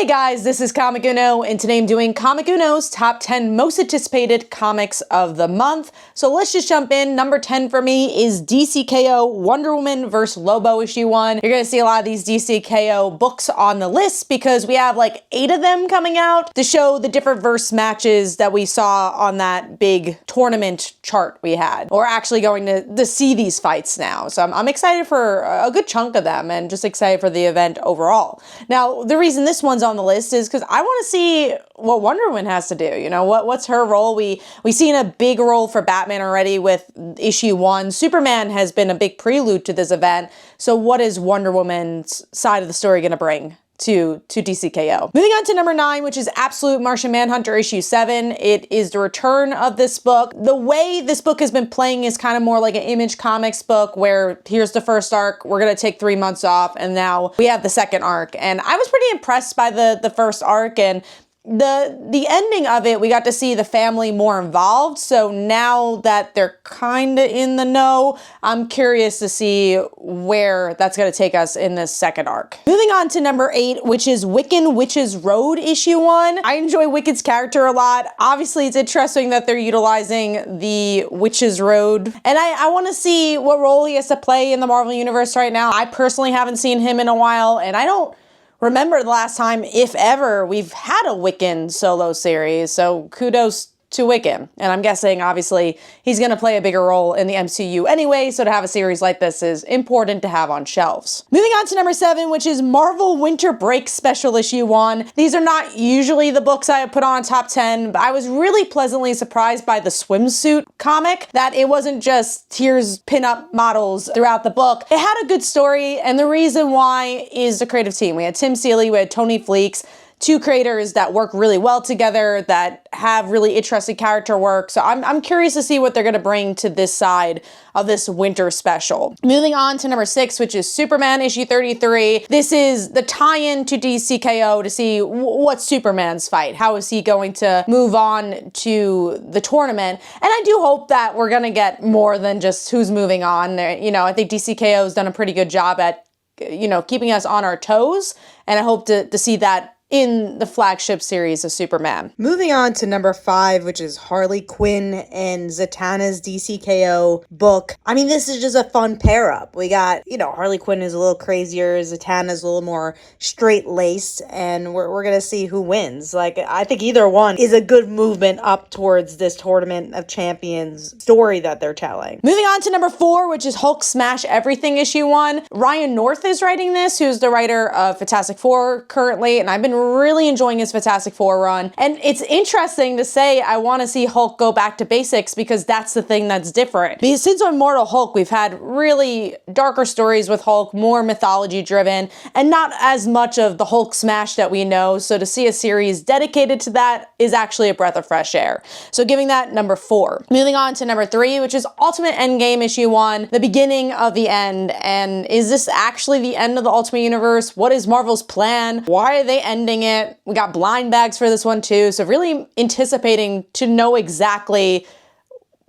Hey guys, this is Comic Uno, and today I'm doing Comic Uno's top 10 most anticipated comics of the month. So let's just jump in. Number 10 for me is DCKO Wonder Woman vs. Lobo issue 1. You're gonna see a lot of these DCKO books on the list because we have like 8 of them coming out to show the different verse matches that we saw on that big tournament chart we had. We're actually going to see these fights now. So I'm excited for a good chunk of them and just excited for the event overall. Now, the reason this one's on the list is because I want to see what Wonder Woman has to do. You know, what's her role? We've seen a big role for Batman already with issue 1. Superman has been a big prelude to this event. So what is Wonder Woman's side of the story going to bring to DCKO? Moving on to number 9, which is Absolute Martian Manhunter issue 7. It is the return of this book. The way this book has been playing is kind of more like an Image Comics book where here's the first arc, we're gonna take 3 months off, and now we have the second arc. And I was pretty impressed by the first arc, and the ending of it, we got to see the family more involved. So now that they're kind of in the know, I'm curious to see where that's going to take us in this second arc. Moving on to number 8, which is Wiccan Witch's Road issue 1. I enjoy Wiccan's character a lot. Obviously, it's interesting that they're utilizing the Witch's Road. And I want to see what role he has to play in the Marvel Universe right now. I personally haven't seen him in a while, and I don't remember the last time, if ever, we've had a Wiccan solo series, so kudos to Wiccan. And I'm guessing, obviously, he's going to play a bigger role in the MCU anyway, so to have a series like this is important to have on shelves. Moving on to number 7, which is Marvel Winter Break Special Issue 1. These are not usually the books I put on top 10, but I was really pleasantly surprised by the swimsuit comic, that it wasn't just here's pinup models throughout the book. It had a good story, and the reason why is the creative team. We had Tim Seeley, we had Tony Fleeks, 2 creators that work really well together, that have really interesting character work. So I'm curious to see what they're going to bring to this side of this winter special. Moving on to number 6, which is Superman issue 33. This is the tie-in to DCKO to see what's Superman's fight. How is he going to move on to the tournament? And I do hope that we're going to get more than just who's moving on. You know, I think DCKO has done a pretty good job at, you know, keeping us on our toes. And I hope to see that in the flagship series of Superman. Moving on to number 5, which is Harley Quinn and Zatanna's DCKO book. I mean, this is just a fun pair up. We got, you know, Harley Quinn is a little crazier, Zatanna's a little more straight-laced, and we're gonna see who wins. Like, I think either one is a good movement up towards this Tournament of Champions story that they're telling. Moving on to number 4, which is Hulk Smash Everything issue 1. Ryan North is writing this, who's the writer of Fantastic Four currently, and I've been really enjoying his Fantastic Four run. And it's interesting to say I want to see Hulk go back to basics because that's the thing that's different. Because since Immortal Hulk, we've had really darker stories with Hulk, more mythology driven, and not as much of the Hulk smash that we know. So to see a series dedicated to that is actually a breath of fresh air. So giving that number 4. Moving on to number 3, which is Ultimate Endgame issue 1, the beginning of the end. And is this actually the end of the Ultimate Universe? What is Marvel's plan? Why are they ending it? We got blind bags for this one too, so really anticipating to know exactly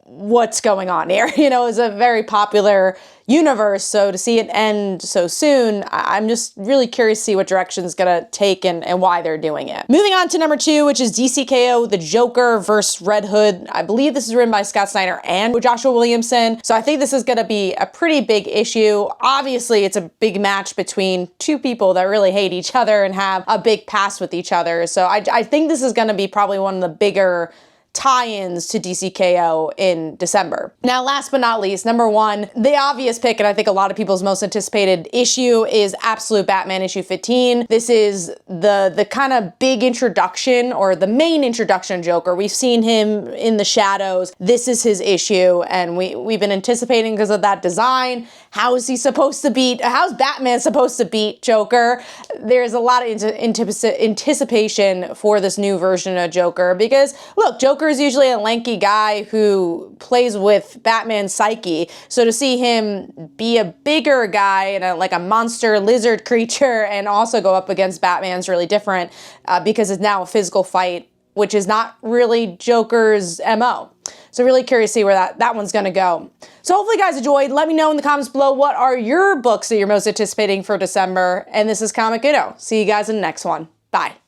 what's going on here. You know, it's a very popular universe, so to see it end so soon, I'm just really curious to see what direction it's gonna take and why they're doing it. Moving on to number 2, which is DCKO The Joker vs. Red Hood. I believe this is written by Scott Snyder and Joshua Williamson, so I think this is gonna be a pretty big issue. Obviously, it's a big match between 2 people that really hate each other and have a big past with each other, so I think this is gonna be probably one of the bigger tie-ins to DCKO in December. Now, last but not least, number 1, the obvious pick, and I think a lot of people's most anticipated issue, is Absolute Batman issue 15. This is the kind of big introduction, or the main introduction Joker. We've seen him in the shadows. This is his issue, and we've been anticipating because of that design. How is he supposed to beat, how's Batman supposed to beat Joker? There's a lot of anticipation for this new version of Joker, because look, Joker is usually a lanky guy who plays with Batman's psyche. So to see him be a bigger guy and like a monster lizard creature and also go up against Batman's really different because it's now a physical fight, which is not really Joker's MO. So really curious to see where that one's gonna go. So hopefully you guys enjoyed. Let me know in the comments below what are your books that you're most anticipating for December. And this is Comic Uno. See you guys in the next one. Bye.